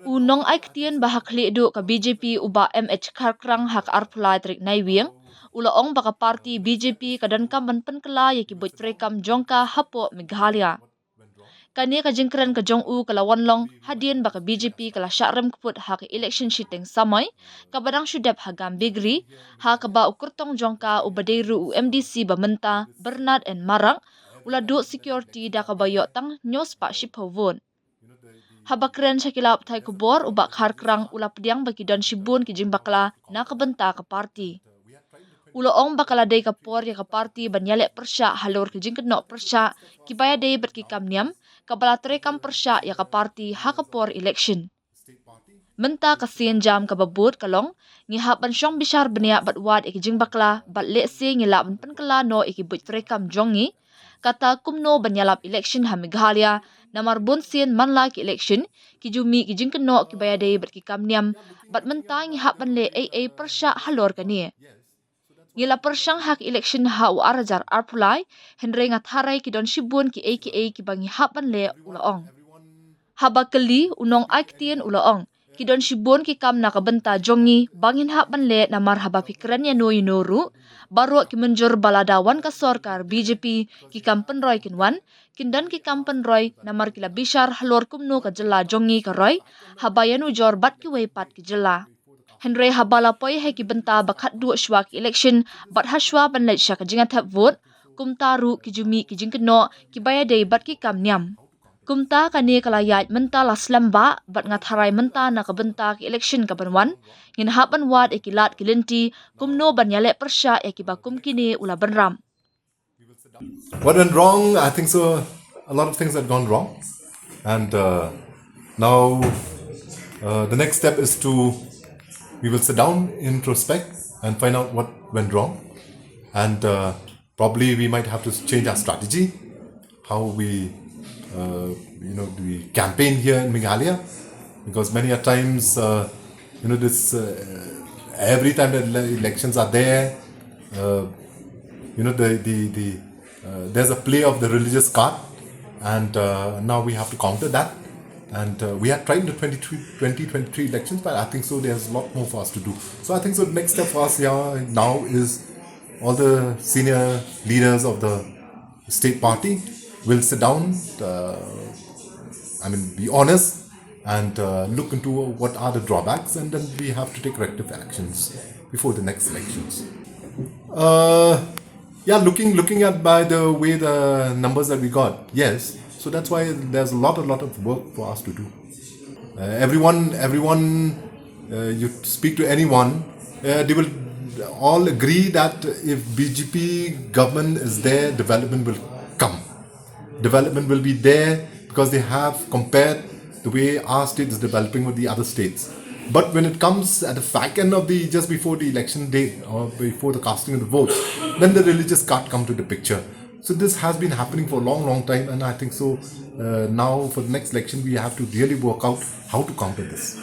Unong ay ktien bahak lidu ka BJP uba MH Kharkrang hak arpulai trik naiwiang. Ulaong baka parti BJP kadankan pynkylla yaki buit treikam jongka hapo Meghalaya. Kani ka jingkren ka jong u kala wanlong hadien baka BJP kala syarem keput hak election shiteng samai kabadang syudap hagam bigri ha kaba ukurtong jongka ubaderu UMDC bamenta Bernard and Marang ula do security da kabayok tang nyos pak shiphovon. Habakren syakilap thai kubor ubak Kharkrang ula pediang bagi don shibun ki jimbakla na kabenta ka parti. Uloong bakala day kapor ya ka parti banyalek persya halor ke jingkenok persya kibaya day berkikam niam kabala treikam persya ya ka parti ha kapor election. Menta kasien jam kababut kalong ngihap ban syong bishar beniak batwad iki jingbakla bat letse ngilap pynkylla no iki buit treikam jongi kata kumno banyalap election ha Meghalaya namar bonsien manla ki election ki jumi ki jingkenok kibaya day berkikam niam bat menta ngihap ban le AA persya halor kani. Ngila persyang hak election ha u arajar arpulai henry ngatharai ki don shibun ki AKA ki bangi hapan le ulaong. Haba keli unong aiktien ulaong ki don shibun ki kam na kabenta jongi bangin hapan le namar haba pikrannya no inoru baru ki menjur baladawan ka sorkar BJP ki kam penroy kinwan kindan ki kam penroy namar kila bishar halor kumno ka jela jongi ka roy haba yanu jor bat ki weipat ki jela. Henry habala poi hai ki benta bakat dua shwa ki election bat hashwa ban lai sya ka jinga thap vote kumta ru ki jumi ki jingkeno ki baya dei bat ki kam niam. Kumta kani kalayat menta la slamba bat ngatharai menta na ka benta ki election ka banwan ngin hapan wad ikilat ki lenti kumno ban yalek persya ya ki bakum kini ula banram. What went wrong? I think so. A lot of things had gone wrong, and now the next step is to we will sit down, introspect, and find out what went wrong, and probably we might have to change our strategy, how we we campaign here in Meghalaya, because many a times this every time the elections are there, there's a play of the religious card, and now we have to counter that. And we had tried the 2023 elections, but I think so there's a lot more for us to do. So I think so the next step for us here now is all the senior leaders of the state party will sit down, be honest and look into what are the drawbacks, and then we have to take corrective actions before the next elections. Looking at by the way the numbers that we got, yes. So that's why there's a lot of work for us to do. Everyone, you speak to anyone, they will all agree that if BJP government is there, development will come. Development will be there because they have compared the way our state is developing with the other states. But when it comes at the back end of just before the election date or before the casting of the votes, then the religious card come to the picture. So this has been happening for a long time, and I think so now for the next election we have to really work out how to counter this.